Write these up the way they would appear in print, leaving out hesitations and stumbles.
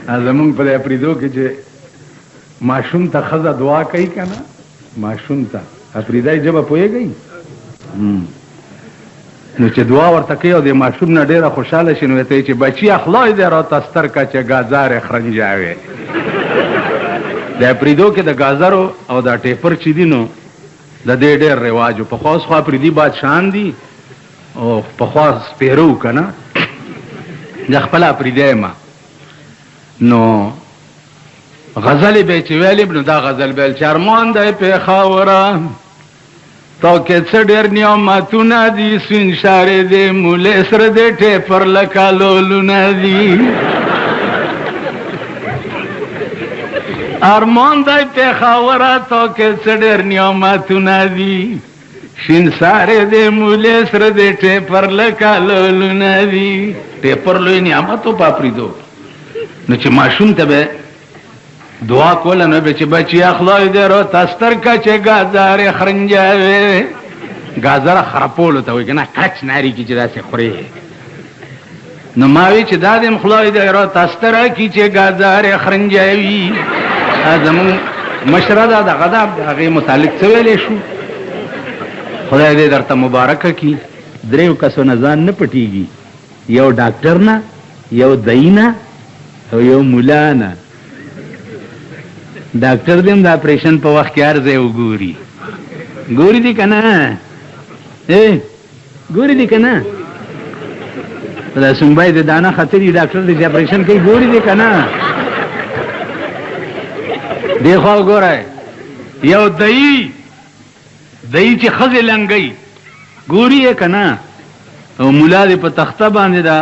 زمونږ په اپریدو کې چې ماشوم ته ښځه دعا کوي که نه ماشوم ته اپریدی ژبه پوهېږئ نو چې دعا ورته کوي او د ماشوم نه ډېره خوشحاله شي نو ورته یې چې بچي خدای دې راته ستر که چې ګازارې خرنجاوې د اپریدو کې د ګازرو او د ټیپر چې دي نو د دې ډېر رواج و پخوا اوس خو اپریدي بادشاهان دي او پخوا سپېره و که نه د خپله اپریدی ما نو غزلې به چې ویلې نو دا غزل به ویل چې ارمان دی پېښوره تو کې څه ډېر نعمتونه دي سپین شارې دی مولې سره دی ټیپر لکه لولونه دي ارمان دی پېښوره تو کې څه ډېر نعمتونه دي شین سارې دی مولې سره دی ټیپر لکه لولونه دي ټیپر لوی نعمت و په اپریدو نو چې ماشوم ته به دعا کوله نو به چې بچیا خدای دې راته ستر که چې ګازارې خرنجاوې ګازره خرپولو ته وایي که نه کچ ناري کي چې داسې خورې نو ما وی چې دا دې خدای دې راته ستره کي چې ګازارې خرنجاوي زمونږ مشره ده دغه ده هغې متعلق څه ویلی شو خدای دې درته مبارکه کي دریو کسو نه ځان نه پټېږي یو ډاکټر نه یو دعی نه او یو ملا نه ډاکټر دې هم د اپریشن په وخت کې هر ځای وګوري ګوري دي که نه ګوري دي که نه دا سنبای د دانه خطري ډاکټر دې چې اپریشن کوي ګوري دي که نه دې خوا وګورئ یو دعی چې ښځې لنګوي ګوري یې که نه او ملا دې په تخته باندې دا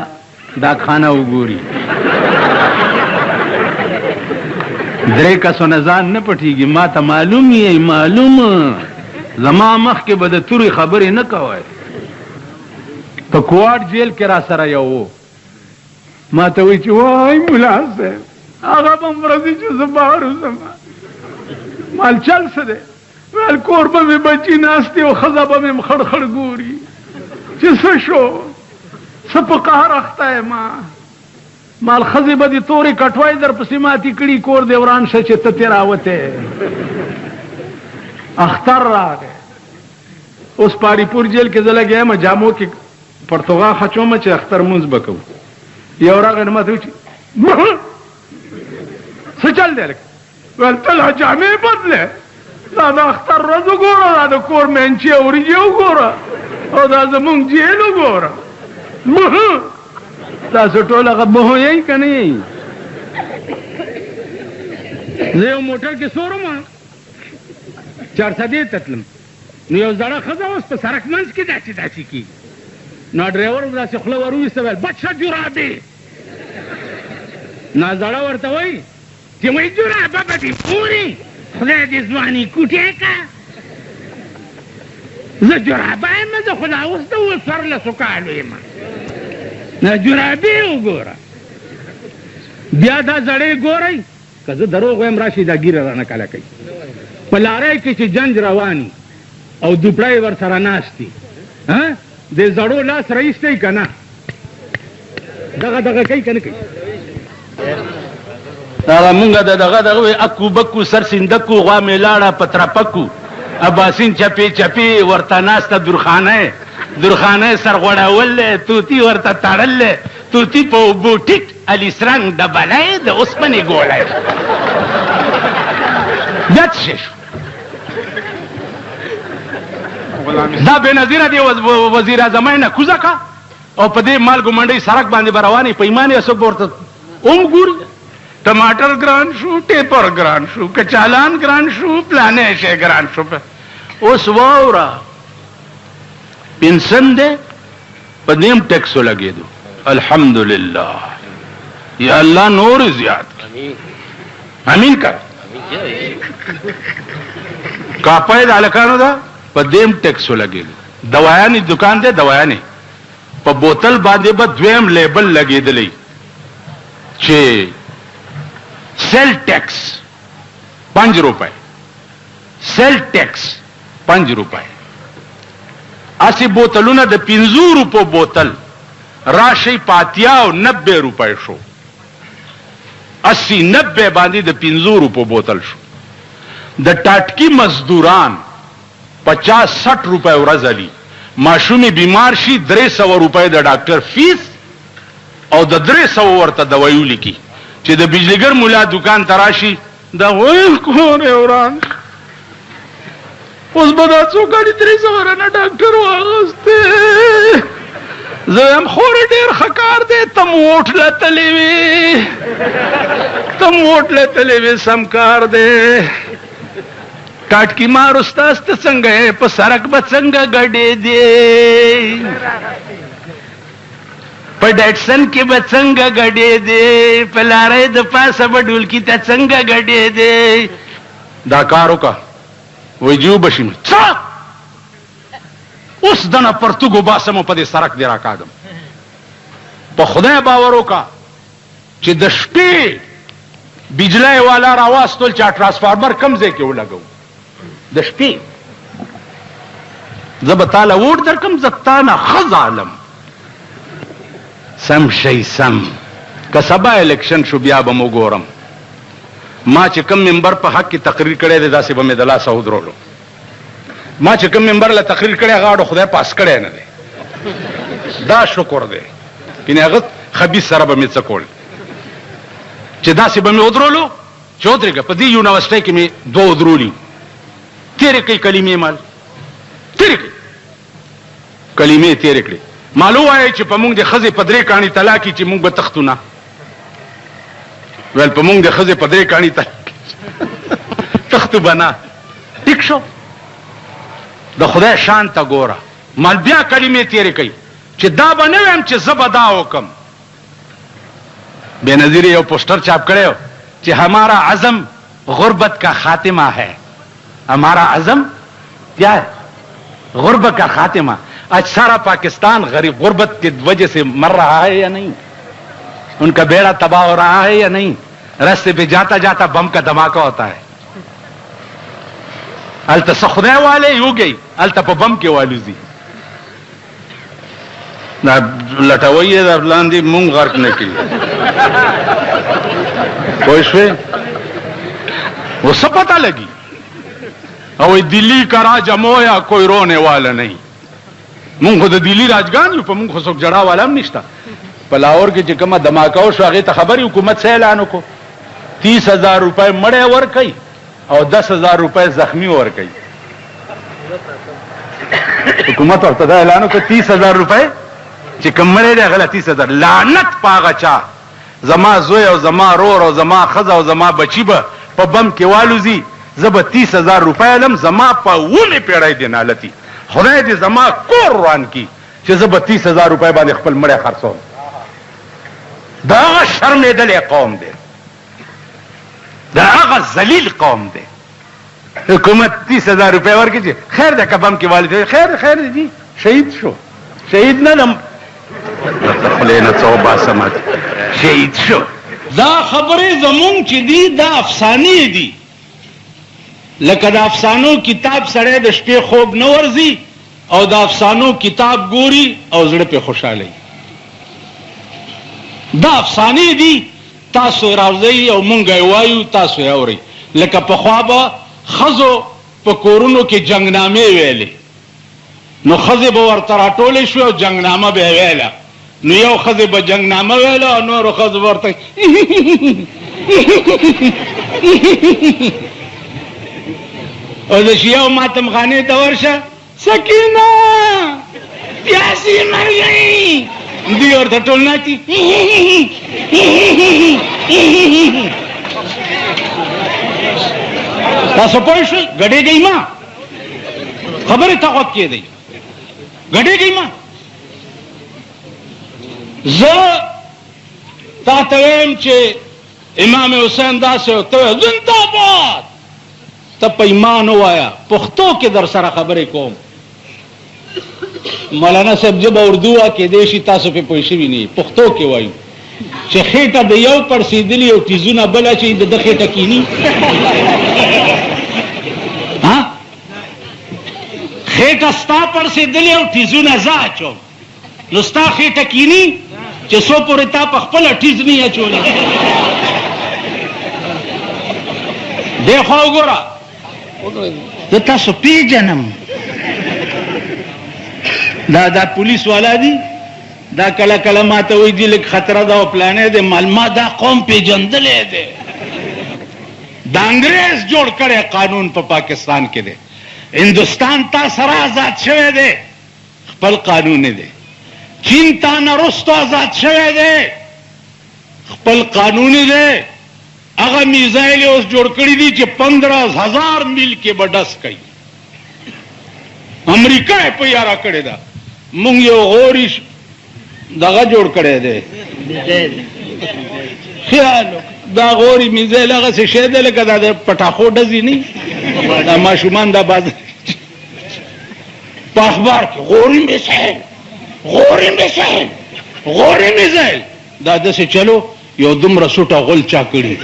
ډاکخانه وګوري درې کسو نه ځان نه پټېږي ما ته معلوم یې معلوم زما مخکې به د تورې خبرې نه کوئ په کوارټ جیل کې را سره یو و ما ته وایي چې وای ملا صاحب هغه به م راځي چې زه بهر وځم مال چل څه دی ویل کور به مې بچي ناستې او ښځه به مې خړ خړ ګوري چې څه شو څه په قهر اخته یمه مال ښځې به دې تورې کټوای در پسې ماتې کړي کور دې وران شه چې ته ترې راوتې اختر راغی اوس پاړی پور جیل کې زه لګیا یم جامو کې پرتوغا خچومه چې اختر مونځ به کوو یو راغی نو ماته وایي چې څه چل دی لکه ویل ته لا جامې بدلې دا د اختر ورځ وګوره دا د کور مینچې وریجې وګوره او دا زمونږ جیل وګوره تاسو ټول هغه مهو یئ که نه یئ زه یو موټر کې سورم چارسدې ته تلم نو یو زړه ښځه اوس په سړک منځ کې داسې داسې کېږي نو ډرایور داسې خوله ور وویسته ویل بچه جرابې نو زړه ورته وایي چې وایي جرابه به دې پورې خدای دې ځواني کوټې که زه جرابه یم زه خو لا اوس د 14 کالو یم نه جرابې وګوره بیا دا زړې ګورئ که زه دروغ وایم راشي دا ګیره رانه کله کوي په لارۍ کې چې جنج رواني او دوپړی ورسره ناست دي د زړو لاس رایستی که نه دغه کوي که نه کوي هغه مونږ دغه وایي اکو بکو سر سیندکو غوا مې لاړه په ترپکو اباسین چپې چپې ورته ناسته درخانه سر غوړول توتی ورته تړل توتی په اوبو ټیټ الیسرنګ ډبلی د اوسپنې ګولی بیا څه شو دا بېنظیره دی وزیر اعظمۍ نه کوزه که او په دې مالګو منډۍ سړک باندې به روانې په ایمان یې څوک به ورته اوم ګوري ټماټر ګران شو ټیپر ګران شو کچالان ګران شو پلانې شی ګران شو اوس واوره پنسن دی په نیم ټیکسو لګېدو الحمدلله یا الله نور زیات امین که کاپۍ د هلکانو ده په دیم ټیکسو لګېدو دوایانې دکان دی دوایانې په بوتل باندې به دویم لیبل لګېدلی چې سیل ټیکس 5 روپۍ سیل ټیکس 5 روپۍ اسی بوتلونه د 50 روپو بوتل راشي 85 او 90 روپۍ شو 80-90 باندې د 500 روپو بوتل شو. د ټاټکی مزدوران 50-60 روپے ورځ علي. ماشومې بیمار شي 300 روپے د ډاکټر فیس او د 300 ورته دوايو لیکي. چې د بجلیګر مولا دکان تراشي دا وایي کور اوران اوس به دا څو ګاډي 300 ورنه ډاکټر واغسته. زه هم خور ډېر خکار دی تم ووټ لتلې وې سم کار دی. ټاټکی مار استاد ته څنګه په سرک به څنګه ګډې دی په ډیټسن کې به څنګه ګډې دی په لارې د پاسه به ډولکی ته څنګه ګډې دی. دا کار وکړه وایي جیو بشي څه اوس دنه پرتګو باسم په دې سرک دی راکاږم. په خدای باور وکړه چې د شپې بجلی والا راواستل چې ټرانسفارمر کم ځای کې ولګو د شپې زه به تاله ووټ درکم زه تا نه ښه ظالم. سم شي سم که سبا الیکشن شو بیا به مو ګورم. ما چې کم ممبر په حق کې تقریر کړی دی داسې به مې د لاسه ودرولو. ما چې کم ممبر له تقریر کړی هغه خدای پاس کړی نه دی. دا شکر دی کینې هغه خبیث سره به مې څه کول چې داسې به مې ودرولو چې ودرېږه. په دې یونیورسټۍ کې مې 2 ودرولي تېرې کوي کلمې مال تېرې کوي کلمې تېرې کړې. مالو وایي چې په موږ د ښځې په 3 کاڼي طلاق چې موږ به تختو نه ویل په موږ د ښځې په 3 کاڼي تختو به نه. ټیک شو د خدای شان ته ګوره. مال بیا کلمې تېرې کوي چې دا به نه ویم چې زه به دا وکم. بېنظیر یو پوسټر چاپ کړی چې ہمارا عزم غربت کا خاتمہ ہے. ہمارا عزم کیا ہے؟ غربت کا خاتمہ. آج سارا پاکستان غریب غربت کی وجہ سے مر رہا ہے یا نہیں؟ ان کا بیڑا تباہ ہو رہا ہے یا نہیں؟ راستے پہ جاتا جاتا بم کا دھماکہ ہوتا ہے. التا خدای والے یو گئی التا په بم کې والوزی دا لټوي دا لاندې مونږ غرق نه کړي. کوئی شوي وہ سب پتہ لگی او دلی کا راج مویا کوئی رونے والا نہیں. مونږ خو د دلی راجګان یو په مونږ خو څوک جړا والا هم نشته. په لاهور کې چې کومه دھماکه وشو هغې ته خبرې حکومت څه اعلان وکړو 30,000 روپۍ مړی ورکوي او 10,000 روپۍ زخمی ورکوي. حکومت ورته دا اعلان وکړ 30,000 روپۍ چې کوم مړی دی هغه 30,000. لعنت په هغه چا زما زوی او زما رور او زما ښځه او زما بچي به په بم کې والوزي. زه به 30,000 روپۍ علم زما په 19 پیړۍ دی نالتي. خدای دې زما کور روان کی چې زه به 30,000 روپۍ باندې خپل مړی خرڅوم. دا هغه شرمېدلی قوم دی دا هغه ذلیل قوم دی. حکومت 30,000 روپۍ ورکړي چې خیر دی که بم کې والد خیر دی شهید شو شهید نه نم خپلې نه څه وباسم شهید شو. دا خبرې زمونږ چې دي دا افسانې دي. لکه د افسانو کتاب سړی د شپې خوب نه ورځي او د افسانو کتاب ګوري او زړه پې خوشحاله. دا افسانې دي تاسو راوځئ او مونږ یې وایو تاسو یې اورئ. لکه پخوا به ښځو په کورونو کې جنګنامې ویلې نو ښځې به ورته راټولې شوې او جنګنامه به یې ویله. نو یو ښځې به جنګنامه ویله او نورو ښځو به ورته او د شیعو ماتم خانې ته ورشه سکینه پیاسې مر گئی دوی ورته ټول ناچي. تاسو پوه شئ ګډېږئ ما خبرې ته غوږ کېدئ ګډېږئ ما. زه تا ته وایم چې امام حسین داسې ته زنده باد ته په ایمان ووایه پښتو کې در سره خبرې کوم. مولانا صاحب جب اردو کېدی شي تاسو پې پوه شوي نه پښتو کې وایو چې خېټه د یو پړسېدلي او تیزونه بل اچوي د ده خېټه کیني. خېټه ستا پړسېدلې او تیزونه زه اچوم نو ستا خېټه کیني چې څو پورې تا په خپله ټیز نه اچولی. دیکھو گورا تاسو پیژنم دا پولیس والا دی دا کله کله ماته وایي دي لږ خطره ده او پلانې دی ما دا قوم پیژندلی دی د انګریز جوړ کړی قانون په پاکستان کې دی هندوستان تا سره آزاد شوی دی خپل قانون دی چین تا نه رستو آزاد شوی دی خپل قانون دی هغه میزایل اوس جوړ کړي دي چې 15,000 میل کې به ډس کوي امریکا یې په یاره کړې ده مونږ یو غوري دغه جوړ کړی دی خیال دا غوري میزایل هغسې شی دی لکه دا د پټاخو ډزې نه دا ماشومان دا باز په اخبار کې غوري میزایل غوري میزایل غوري میزایل دا داسې چلو یو دومره سوټه غول چا کړي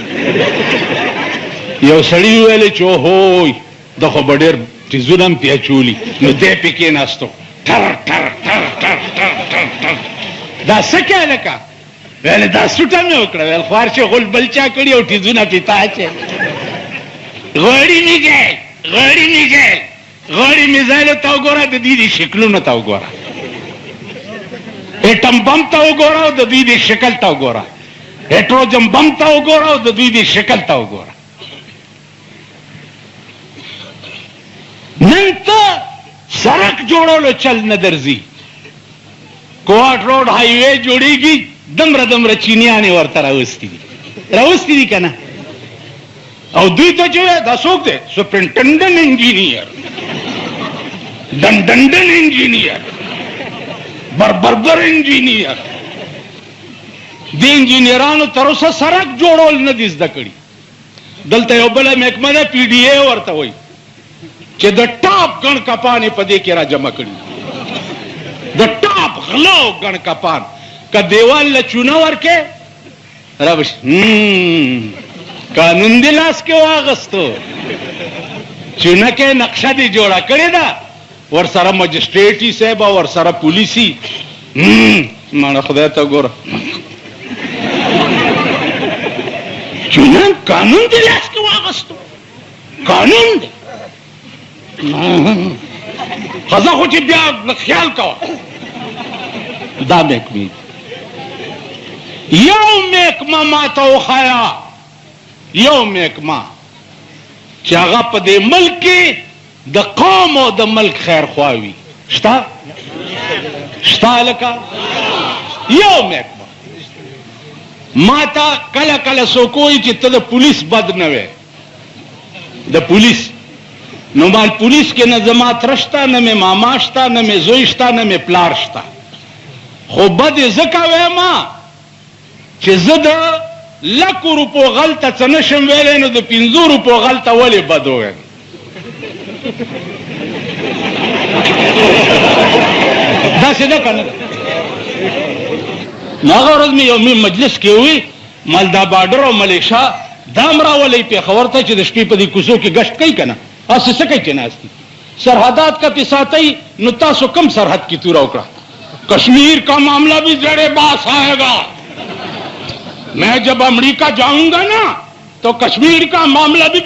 یو سړي وویلې چې اوهوی دا خو به ډېر تیزونه هم پې اچولي نو دی پې کېناستو ټر ټر ټر ټر ټر ټر ټر دا څه کوې لکه ویلې دا سوټه مې وکړه ویل خوار چې غول بل چا کړي او تیزونه پې تا اچوي غوړي میزایل غوړي میزایل غوړي میزایلو ته وګوره د دوی د شکلونو ته وګوره ایټم بم ته وګوره او د دوی د شکل ته وګوره هیټروجن بم ته وګوره او د دوی د شکل ته وګوره نن ته سړک جوړولو چل نه درځي کوټ روډ های وے جوړیږي دمره دمره چینیانې ورته راوستي دي که نه او دوی ته چې دا څوک دی سپرنټنډنټ انجینیر ډنډنډن انجینیر بربر انجینیر د انجینیرانو تر اوسه سړک جوړول نه دي زده کړي دلته یو بله محکمه ده پی ډي اے ورته وایي چې د ټاپ ګڼ کپان یې په دې کې را جمع کړي د ټاپ غله او ګڼ کپان که دیوال له چونه ورکې رابش قانون دې لاس کې واغستو چونه کې نقشه دې جوړه کړې ده ورسره مجسټریټي صاحب او ورسره پولیسي ماړه خدای ته ګوره چونه قانون دې لاس کې واغستو قانون دی خزه خو چې بیا خیال کوه دا محکمې یو محکمه ما ته وښیه یو محکمه چې هغه په دې ملک کې د قوم او د ملک خیر خواوي شته لکه یو محکمه ما ته کله کله څوک وایي چې ته د پولیس بد نه وې د پولیس نو مال پولیس کې نه زما تره شته نه مې ماما شته نه مې زوی شته نه مې پلار شته خو بد یې ځکه وایم چې زه د 100 روپو غلطه څه نشم ویلی نو د 50 روپو غلطه ولې بد ووایم داسې ده که نه ده نو هغه ورځ مې یو مجلس کې ووي مال دا باډر او ملیشا دا هم راولئ پېښور ته چې د شپې په دې کوڅو کې ګشت کوي که نه اسې څه کوي چې ناست دي سرحدات کا پې ساتئ نو تاسو کم سرحد کی توره وکړه کشمیر کا معاملہ بھی زیر باس آئے گا میں جب امریکہ جاؤں گا نا تو کشمیر کا معاملہ بھی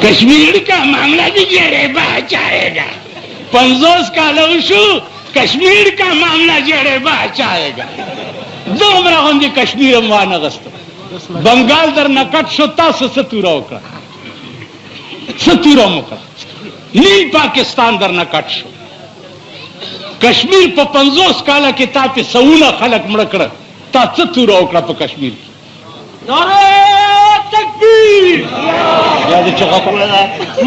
کشمیر کا معاملہ بھی زیر باس آئے گا 50 کاله وشو کشمیر کا معاملہ زیر باس آئے گا دومره غوندې کشمیر هم وانغسته بنګال در نه کټ شو تاسو څه توره وکړه څه توره مو وکړه نیل پاکستان در نه کټ شو کشمیر په 50 کاله کې تا پې سوونه خلک مړه کړه تا څه توره وکړه په کشمیر کې نعره تکبیر یا دې چغه کړه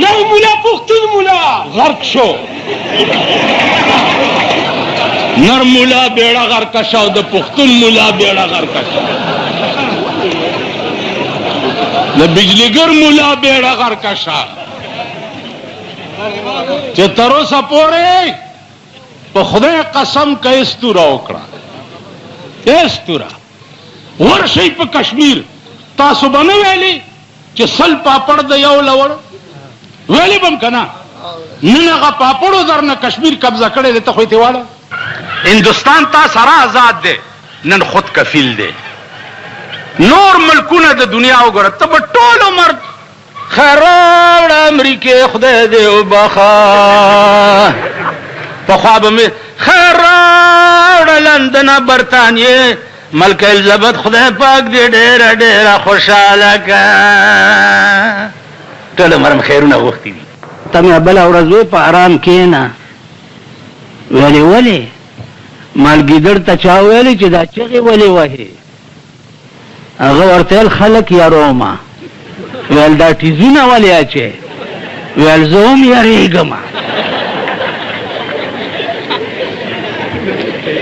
نو مولا پختون مولا غرق شو نر مولا بیڑا غرق شو د پختون مولا بیڑا غرق شو د بجلیګر مولا بیڑا غرق شو چې تر اوسه پورې په خدای قسم که استوره وکړه استوره ورشئ په کشمیر تاسو به نه ویلي چې سل پاپړ د یو لوړ ویلي به م که نه نن هغه پاپړو در نه کشمیر قبضه کړی دی ته خو یې تې واړه هندوستان تا سره آزاد دی، نن خود کفیل دی. نور ملکونه د دنیا وګوره، ته به ټول عمر خیر راوړه امریکې خدای دې وبخه، پخوا به مې خیر راوړه لندن برطانیې ملکه الیزابت خدای پاک دې ډېره ډېره خوشحاله که. ټول عمر م خیرونه غوښتي دي. ته مې بله ورځ وې په آرام کښېنه. ولې مالګیدړ ته چا ویلې چې دا چغې ولې وهې؟ هغه ورته ویل خلک یارومه. ویل دا ټیزونه ولې اچې؟ ویل زه هم یارېږم.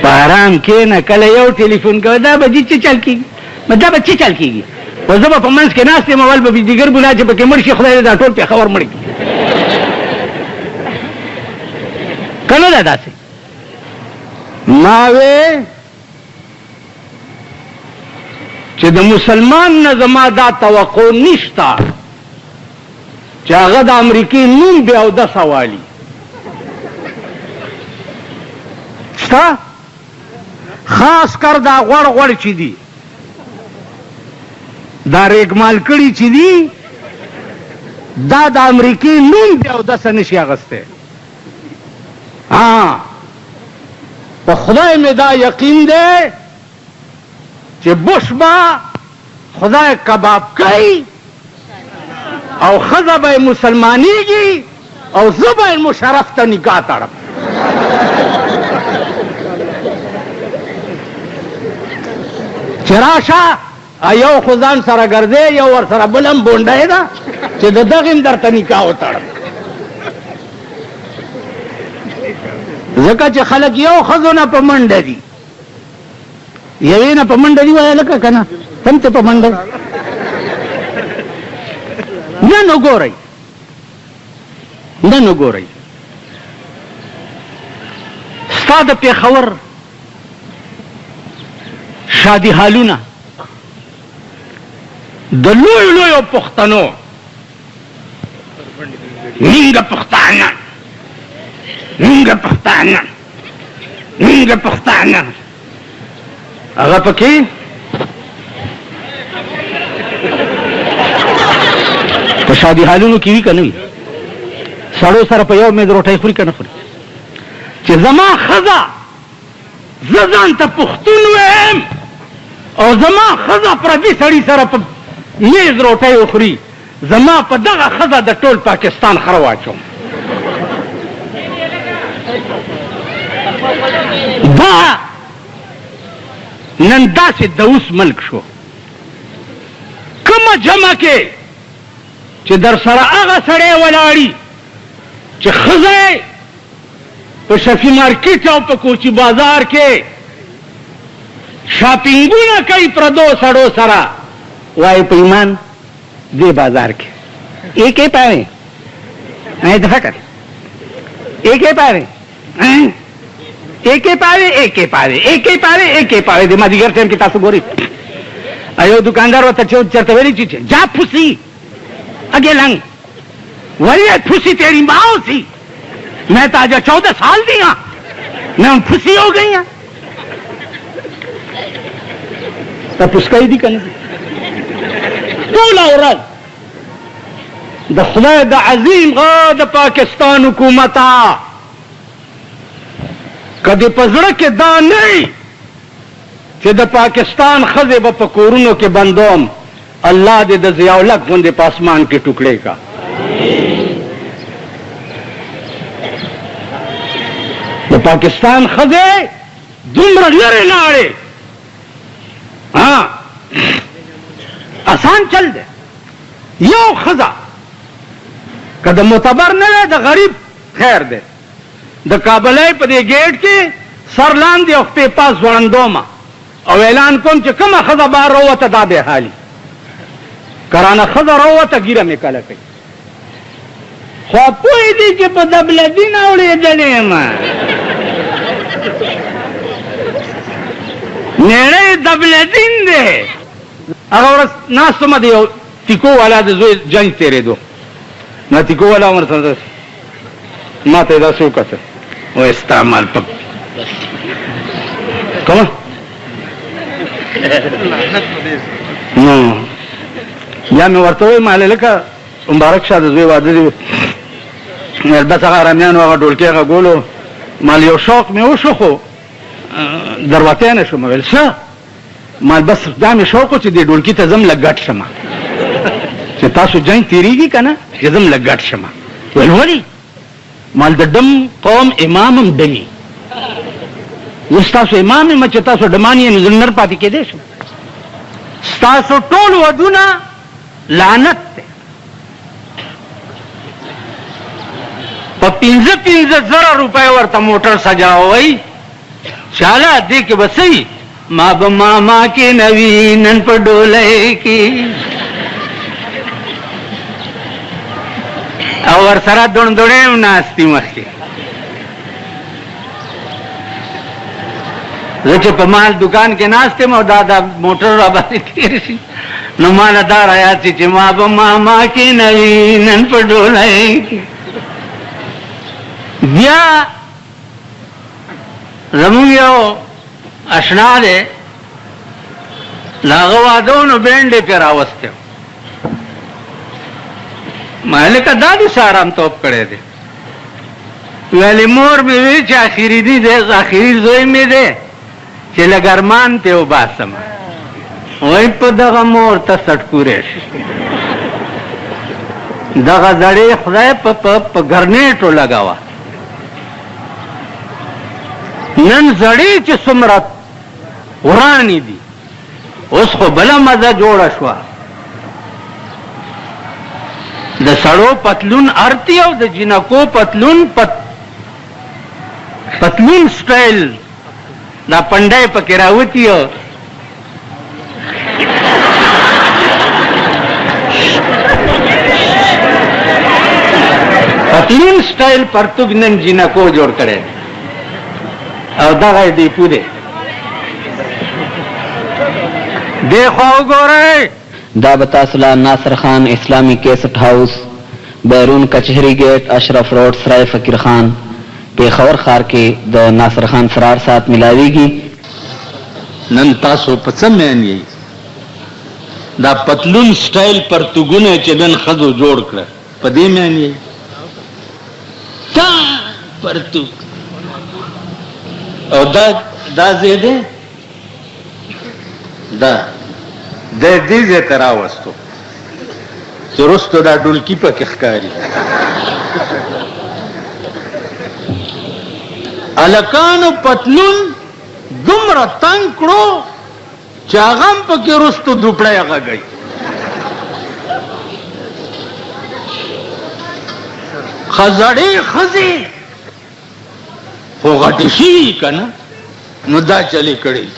په آرام کښېنه، کله یو ټلیفون کوه دا به چې چل کېږي، دا به چې چل کېږي. خو زه به په منځ کې ناست یم، اول به بجلیګر بولا چې پکې مړ شي خدای دې دا ټول پېښور مړ کړي. که نه ده داسې؟ ما وې چې د مسلمان نه زما دا توقع نشته چې هغه د امریکې نوم بې اودسه والي. شته خاص کر دا غوړ غوړ چې دي، دا ریګمال کړي چې دي، دا د امریکې نوم بې اودسه نشي اخیستی. په خدای مې دا یقین دی چې بوش به خدای کباب کوي او ښځه به یې مسلمانېږي او زه به یې مشرف ته نکاح تړم. چې راشه یو خو ځان سره ګرځې، یو ور سره بل هم بونډی ده چې د دغې هم درته نکاح وتړم. ځکه چې خلک یو ښځو نه په منډه دي، یوې نه په منډه دي وایه لکه که نه ته هم ته په منډه نن وګورئ، نن وګورئ ستا د پېښور شادي حالونه د لویو لویو پښتنو، مونږ پښتانه مونږ پښتانه مونږ پښتانه، هغه پکې په شادي حالونو کې وي که نه وي؟ سړو سره په یو میز روټۍ خوري که نه خوري؟ چې زما ښځه زه ځان ته پښتون ویم او زما ښځه پردي سړي سره په میز روټۍ وخوري، زما په دغه ښځه د ټول پاکستان خره واچوم. دا نن داسې د اوس ملک شو. کومه جمع کې چې در سره هغه سړی ولاړي چې ښځه په شفي مارکیټ او په کوچي بازار کې شاپینګونه کوي پردو سړو سره، وایي په ایمان دې بازار کې ایک یې پاوې دفع کر ایک یې پاوې ایک یې پاوې ایک یې پاوې ایک یې پاوې ایک یې پاوې د مازدیګر ټایم کې تاسو ګورئ یو دکاندار ورته چرته ویلي چې جا پھوسی اگے لنگ ولی پھوسی تیری ماں سی، میں تو آج 14 سال دی ہاں، میں ان پھوسی ہو گئی ہاں. تا پھسکائی دی کنه ټول ورځ د خدای د عظیم د پاکستان حکومتا کدی په زړه کې دا نه چې د پاکستان ښځې به په کورونو کې بندوم، الله دې د ضیاء الحق غوندې په اسمان کې ټوکړې کا. د پاکستان ښځې دومره لرې لاړې، آسان چل دی. یو ښځه که د معتبر نه دی د غریب خیر دی. د کابلۍ په دې ګیټ کې سر لاندې او خپې پاس ځوړندومه او اعلان کوم چې کومه ښځه بهر راووته دا بې حالي، کرانه ښځه راووته ږیره مې کله کوي. خو پوهېدي چې په دبلدین اورېدلې یم، میړی دبلدین دی. هغه ورځ ناست ومه د یو تیکو والا د زوی جنج تېرېدو، نو تیکو والا ورسره ما ته یې داسې وکتل، وایي ستا مال په کوم نو یا مې ورته وې مالې لکه مبارک شه د زوی واده دی البته هغه ارامیانو هغه ډولکې غږولو مال یو شوق مې وشو خو دروته نه شوم ویل څه مال بس دا مې شوق و چې دې ډولکي ته ځم لږ ګډ شم چې تاسو جنګ تېرېږي که نه چې ځم لږ ګډ شم ویل ولې مال د ډم قوم امام هم ډمي اوس تاسو امام یم چې تاسو ډمان یې نو زه نر پاتې کېدی شم ستاسو ټول ودونه لعنت دی په 5,000 روپۍ ورته موټر سجاوئ چاله دې کې به صحیح ما به ماما کې نوي نن په ډولۍ کې او ورسره دوړې هم ناستې مخکې زه چې په مال دکان کې ناست یم او دا موټر را باندې تېر شي نو ماله دا رایاد شي چې ما به ماما کې نوي نن په ډولۍ کې بیا زمونږ یو اشنا دی د هغه واده نو بینډ یې پرې راوستی ما لکه دا دې څه ارامتوب کړی دی ویلې مور مې وی چې اخري دی اخري زوی مې دی چې لږ ارمان پې وباسم وایي په دغه مور ته سټکوری شي دغه زړې خدای په ګرنیټو لګوه نن زړې چې څومره ورانی دي اوس خو بله مزه جوړه شوه د سړو پتلون ارتی او د جنکو پتلون سټایل دا پنډای پکې راوتی پتلون سټایل پرتوګ نن جنکو جوړ کړي او دغه دی پوره دیکھو وګورئ دا بتاسلا ناصر خان اسلامی کیسٹ ہاؤس بیرون کچہری گیٹ اشرف روڈ سرائے فقیر خان پیښور ښار کې د ناصر خان فرار سات ملاویږي نن تاسو په څه مین یې دا پتلون سټایل پرتوګونه چې نن ښځو جوړ کړه په دې مین یې تا پرتوګ او دا زیده دا د دې ځای ته راوستو چې وروستو دا ډولکي پکې ښکاري هلکانو پتلون دومره تنګ کړو چې هغه هم پکې وروستو دوپړی غږوي زړې ښځې خو غټې شوي که نه نو دا چلې کړی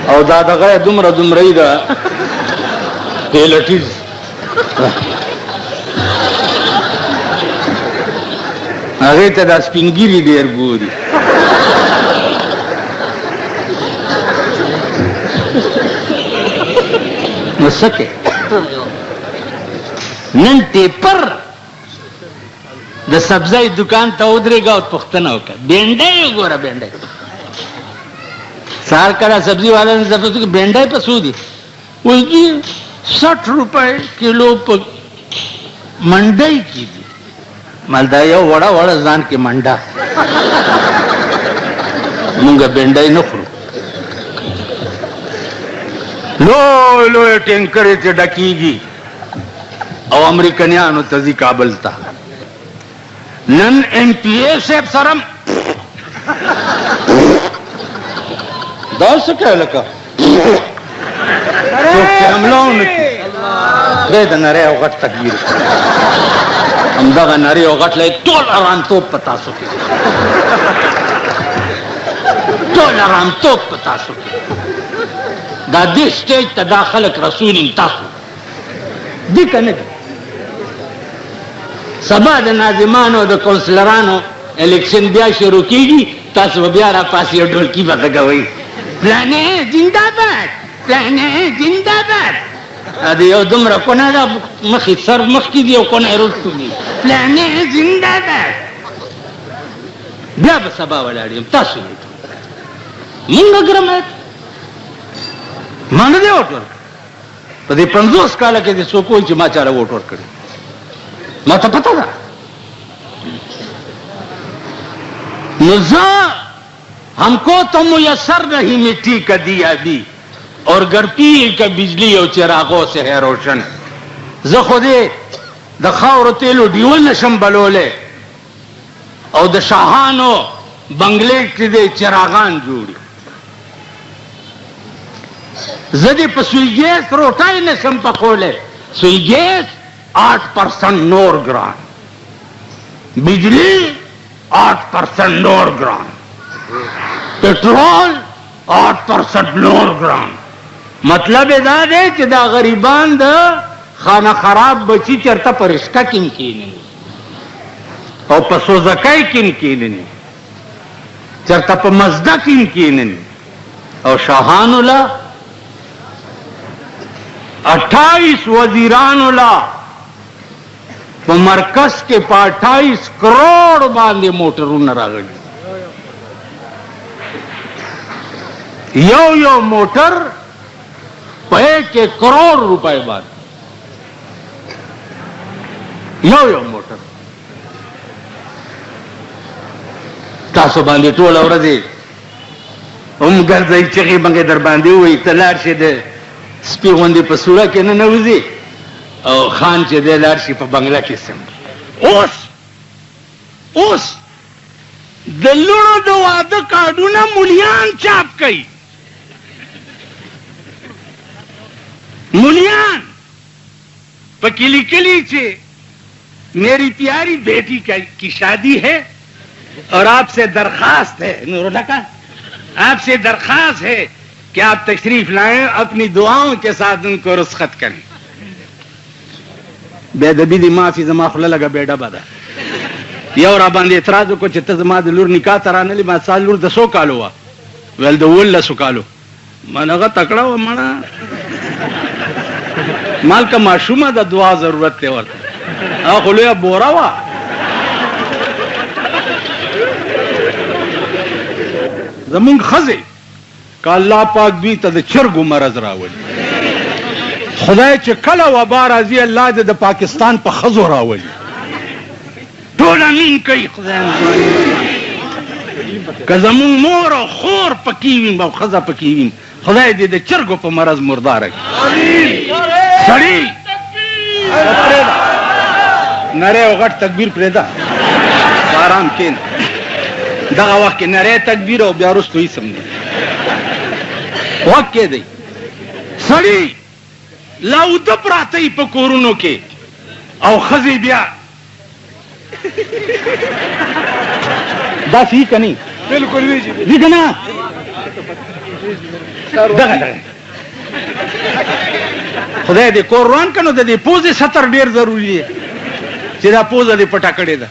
او دا دغه دومره دومره ده پیلټیز هغې ته دا سپینګیري ډېر ګوري نو څه کې نن ټیپر د سبزی دکان ته ودرېږه او پوښتنه وکړه بینډۍ وګوره بینډۍ سهار کله سبزی والا نے زبردست کہ بینڈائی پہ سو دی وہ جی 60 روپے کلو پہ منڈائی کی دی مالدا یو وڑا وڑا ځان کې منډا مونږه بینډای نه خورو لوی لوی ټینکرې ته ډکیږي او امریکایانو ته ځي کابل ته نن ایم پی اے صاحب سرم دا څه کوي لکه څوک حمله ونه کړي د نری او غټ تکبیر همدغه نری او غټ لای ټول ارامتوب په تاسو کې ټول ارامتوب په تاسو کې دا دې سټیج ته دا خلک رسول تاسو دې کنه سبا د ناظمانو د کونسلرانو الیکشن بیا شروع کیږي تاسو بیا را پاسې ډولکی وغږوي پلانې زنده‌باد پلانې زنده‌باد دا یو دومره کونه ده مخې سر مخکې دي او کونه یې رستو دي پلانې زنده ده بیا به سبا ولاړ یم تاسو مونږ ګرمه ما نه دی ووټ ورکړی په دې 50 کاله کې دې څوک وایي چې ما چاله ووټ ورکړی ما ته پته ده نو زه हमको तो मुयसर नहीं मिट्टी का दिया भी और गर्पी का बिजली और चिरागों से है रोशन ज खुदे द खावर तेलो डिवल नशम बलोले और द शाहानो बंगले के दे चिरागान जोड़ी जदे पसुई गैस रोटाई नशम पकोले सुई गैस 8% नोर ग्राम बिजली 8% नोर ग्राम पेट्रोल 8% नोर ग्राम मतलब एदा दे چې دا غریبان د خانه خراب بچی چرته پرشکا کیم کینی او په سوزکای کیم کینی چرته په مزدا کیم کینی او شاهان ولا 28 وزیران ولا په مرکز کې 28 کروڑ باندې موټرونه راغلي یو موټر په 1 کروڑ روپے باندې یو موټر تاسو باندې ټول ورځې ګرځي چې باندې در باندې وي تلار شه د سپي غوندې په سوره کې نه نوځي او خان چې د لار شي په بنگلا کې سم اوس د لونو د واده کارډونه مولیان چاپ کوي मुलियान पकीली कली से मेरी प्यारी बेटी की शादी है और आपसे दरखास्त है नूरुल्लाह का आपसे दरखास्त है कि आप तशरीफ लाएं अपनी दुआओं के साथ उनको रुस्खत करें बेदबी दी माफी जमा खुला लगा बेड़ा बदा यो रा बांधे एतराज को चित्त जमा लूर निकाह तराने ली मा साल लूर 100 कालो हुआ वेल दो वल्ला सुकालो मनगा तकड़ा हुआ मना माल का माशूमा दा दुआ जरूरत है वर्त खुलिया बोरा वा जमुंग खजे का अल्लाह पाक भी तद चरगु मरज रावली खुदाई च कला वबा राजी अल्लाह दे पाकिस्तान पर खजो रावली टोला मीन कई खुदा का जमुंग मोर और खोर पकीवीं बा खजा पकीवीं खुदाई दे दे चरगु पर मरज मुर्दा रखी सड़ी नरे वगट तकबीर प्रेदा आराम के दगा वक्त नरे तकबीर और ब्यारुस तो ही समझे वक्त के दे सड़ी लाउद प्राते ही पकोरुनो के और खजी ब्या दासी कनी बिल्कुल भी गना दगा خدای دې قرآن کنو د دې پوزې ستر ډیر ضروری دی چې دا پوزه دې پټه کړې ده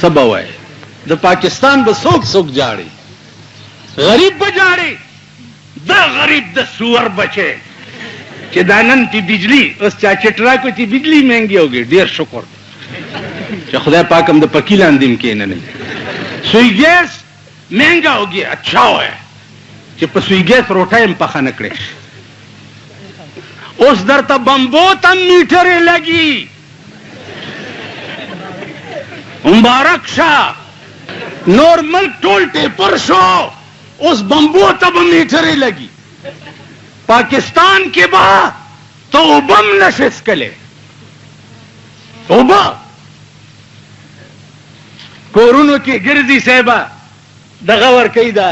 سبا وای د پاکستان به څوک جاړي غریب به جاړي دا غریب د سور بچي چې دانن تی بجلی اوس چا چټرا کو تی بجلی مهنګي ہوگی ډیر شکر چې خدای پاک هم د پکیلان دیم کې نه سوی ګیس مهنګا ہوگی اچھا وای چې په سوی ګیس روټایم پخا نه کړې اوس درته بمبو تم میټرې لګي مبارک شاه نورمل ټول ټیپر شو اوس بمبو ته میټرې لګي پاکستان کې با تو بم نشس کله اوبا کورونو کې ګرځي صاحبہ دغه ور کوي دا